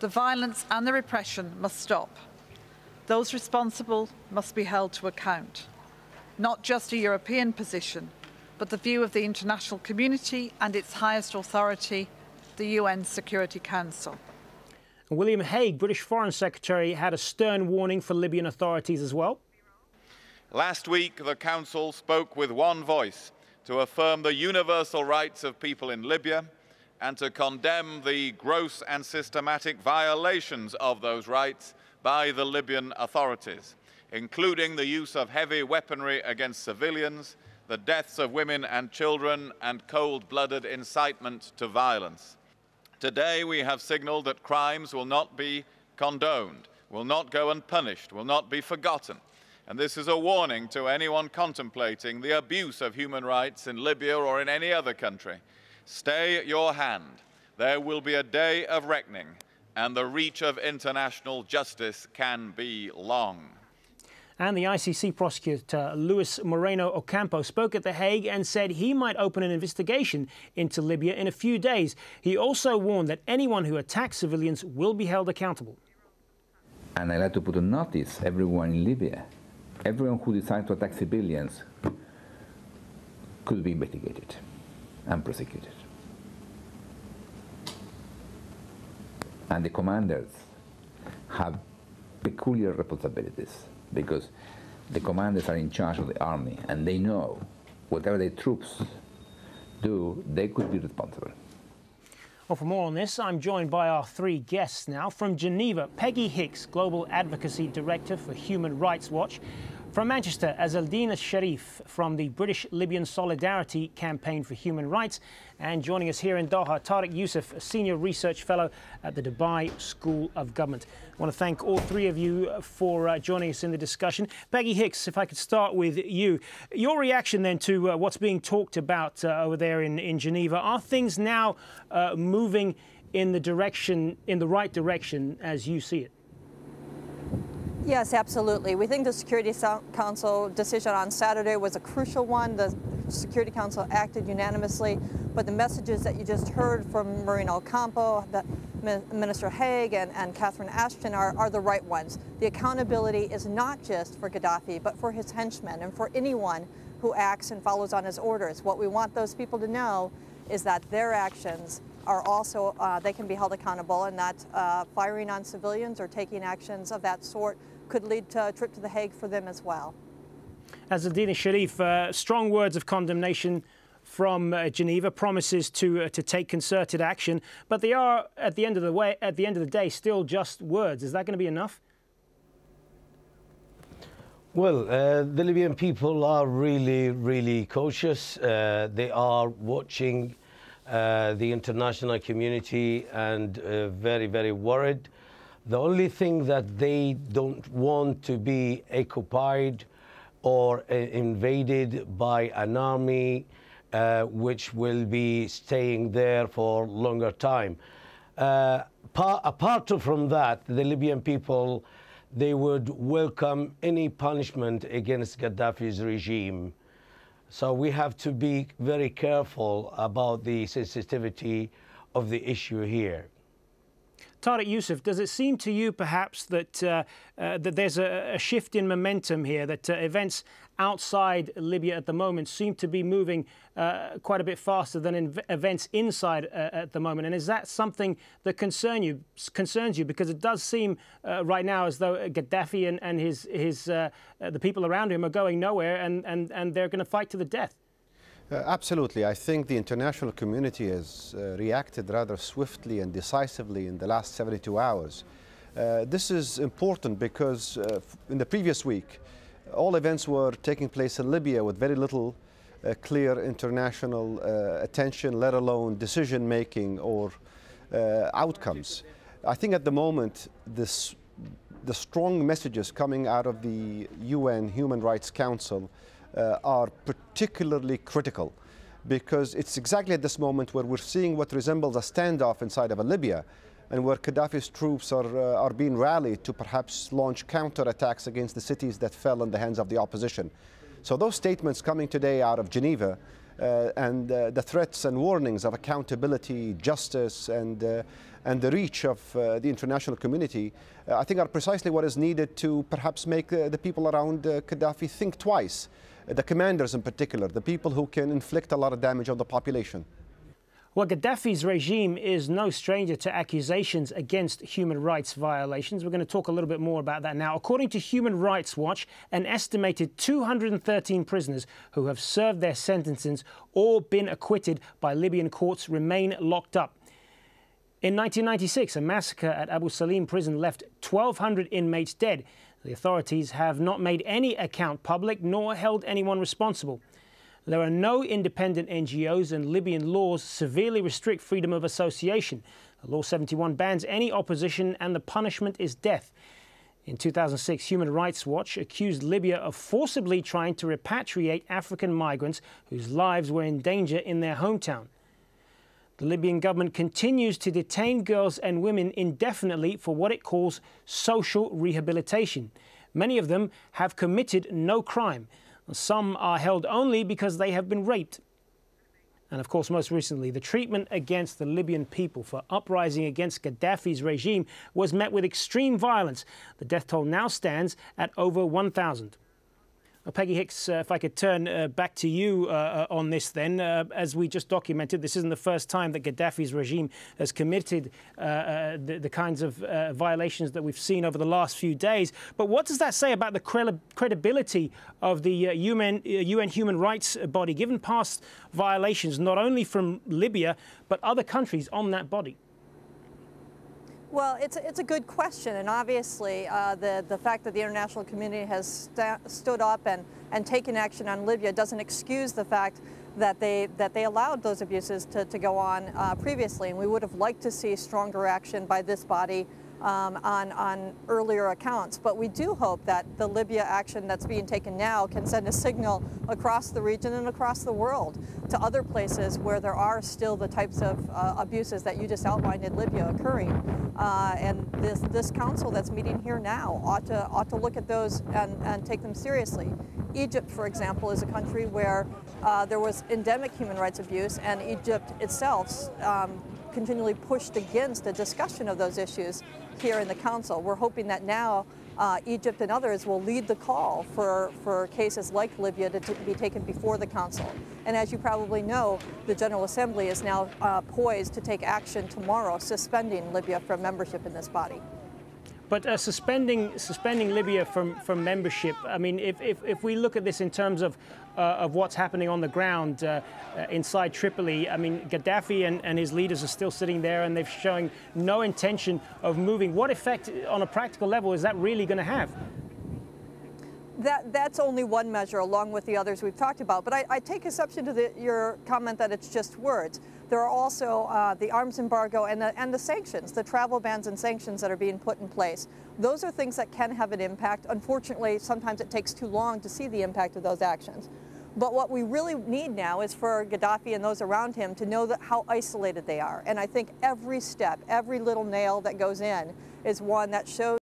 The violence and the repression must stop. Those responsible must be held to account. Not just a European position, but the view of the international community and its highest authority, the UN Security Council. William Hague, British Foreign Secretary, had a stern warning for Libyan authorities as well. Last week, the Council spoke with one voice to affirm the universal rights of people in Libya and to condemn the gross and systematic violations of those rights by the Libyan authorities, including the use of heavy weaponry against civilians, the deaths of women and children, and cold-blooded incitement to violence. Today, we have signaled that crimes will not be condoned, will not go unpunished, will not be forgotten. And this is a warning to anyone contemplating the abuse of human rights in Libya or in any other country. Stay your hand. There will be a day of reckoning, and the reach of international justice can be long. And the ICC prosecutor, Luis Moreno Ocampo, spoke at The Hague and said he might open an investigation into Libya in a few days. He also warned that anyone who attacks civilians will be held accountable. And I'd like to put on notice everyone in Libya, everyone who decides to attack civilians could be investigated and prosecuted. And the commanders have peculiar responsibilities, because the commanders are in charge of the army, and they know whatever the troops do, they could be responsible. Well, for more on this, I'm joined by our three guests now. From Geneva, Peggy Hicks, Global Advocacy Director for Human Rights Watch. From Manchester, Azaldina Sharif from the British Libyan Solidarity Campaign for Human Rights. And joining us here in Doha, Tariq Youssef, a Senior Research Fellow at the Dubai School of Government. I want to thank all three of you for joining us in the discussion. Peggy Hicks, if I could start with you. Your reaction then to what's being talked about over there in Geneva. Are things now moving in the right direction as you see it? Yes, absolutely. We think the Security Council decision on Saturday was a crucial one. The Security Council acted unanimously, but the messages that you just heard from Moreno Ocampo, Minister Hague, and Catherine Ashton are the right ones. The accountability is not just for Gaddafi, but for his henchmen and for anyone who acts and follows on his orders. What we want those people to know is that their actions are also, they can be held accountable, and that firing on civilians or taking actions of that sort could lead to a trip to The Hague for them as well. Azaldina Sharif, strong words of condemnation from Geneva, promises to take concerted action, but they are at the end of the day still just words. Is that going to be enough? Well, the Libyan people are really cautious. They are watching the international community and very worried. The only thing that they don't want to be occupied or invaded by an army which will be staying there for longer time. Apart from that, the Libyan people, they would welcome any punishment against Gaddafi's regime. So we have to be very careful about the sensitivity of the issue here. Tariq Youssef, does it seem to you perhaps that that there's a shift in momentum here, that events outside Libya at the moment seem to be moving quite a bit faster than events inside at the moment? And is that something that concerns you? Because it does seem right now as though Gaddafi and the people around him are going nowhere, and they're going to fight to the death. Absolutely. I think the international community has reacted rather swiftly and decisively in the last 72 hours. This is important because in the previous week, all events were taking place in Libya with very little clear international attention, let alone decision-making or outcomes. I think at the moment, the strong messages coming out of the UN Human Rights Council are particularly critical, because it's exactly at this moment where we're seeing what resembles a standoff inside of Libya, and where Gaddafi's troops are being rallied to perhaps launch counterattacks against the cities that fell in the hands of the opposition. So those statements coming today out of Geneva and the threats and warnings of accountability, justice, and the reach of the international community, I think are precisely what is needed to perhaps make the people around Gaddafi think twice. The commanders in particular, the people who can inflict a lot of damage on the population. Well, Gaddafi's regime is no stranger to accusations against human rights violations. We're going to talk a little bit more about that now. According to Human Rights Watch, an estimated 213 prisoners who have served their sentences or been acquitted by Libyan courts remain locked up. In 1996, a massacre at Abu Salim prison left 1,200 inmates dead. The authorities have not made any account public nor held anyone responsible. There are no independent NGOs, and Libyan laws severely restrict freedom of association. Law 71 bans any opposition, and the punishment is death. In 2006, Human Rights Watch accused Libya of forcibly trying to repatriate African migrants whose lives were in danger in their hometown. The Libyan government continues to detain girls and women indefinitely for what it calls social rehabilitation. Many of them have committed no crime. Some are held only because they have been raped. And of course, most recently, the treatment against the Libyan people for uprising against Gaddafi's regime was met with extreme violence. The death toll now stands at over 1,000. Well, Peggy Hicks, if I could turn back to you on this then. As we just documented, this isn't the first time that Gaddafi's regime has committed the kinds of violations that we've seen over the last few days. But what does that say about the credibility of the UN human rights body, given past violations not only from Libya, but other countries on that body? Well, it's a good question, and obviously the fact that the international community has stood up and taken action on Libya doesn't excuse the fact that they allowed those abuses to go on previously, and we would have liked to see stronger action by this body on earlier accounts. But we do hope that the Libya action that's being taken now can send a signal across the region and across the world to other places where there are still the types of abuses that you just outlined in Libya occurring. And this council that's meeting here now ought to look at those and take them seriously. Egypt, for example, is a country where there was endemic human rights abuse, and Egypt itself continually pushed against a discussion of those issues here in the Council. We're hoping that now Egypt and others will lead the call for cases like Libya to be taken before the Council. And as you probably know, the General Assembly is now poised to take action tomorrow, suspending Libya from membership in this body. But suspending Libya from membership, I mean, if we look at this in terms of what's happening on the ground inside Tripoli, I mean, Gaddafi and his leaders are still sitting there, and they're showing no intention of moving. What effect, on a practical level, is that really going to have? That's only one measure, along with the others we've talked about. But I take exception to your comment that it's just words. There are also the arms embargo and the sanctions, the travel bans and sanctions that are being put in place. Those are things that can have an impact. Unfortunately, sometimes it takes too long to see the impact of those actions. But what we really need now is for Gaddafi and those around him to know how isolated they are. And I think every step, every little nail that goes in is one that shows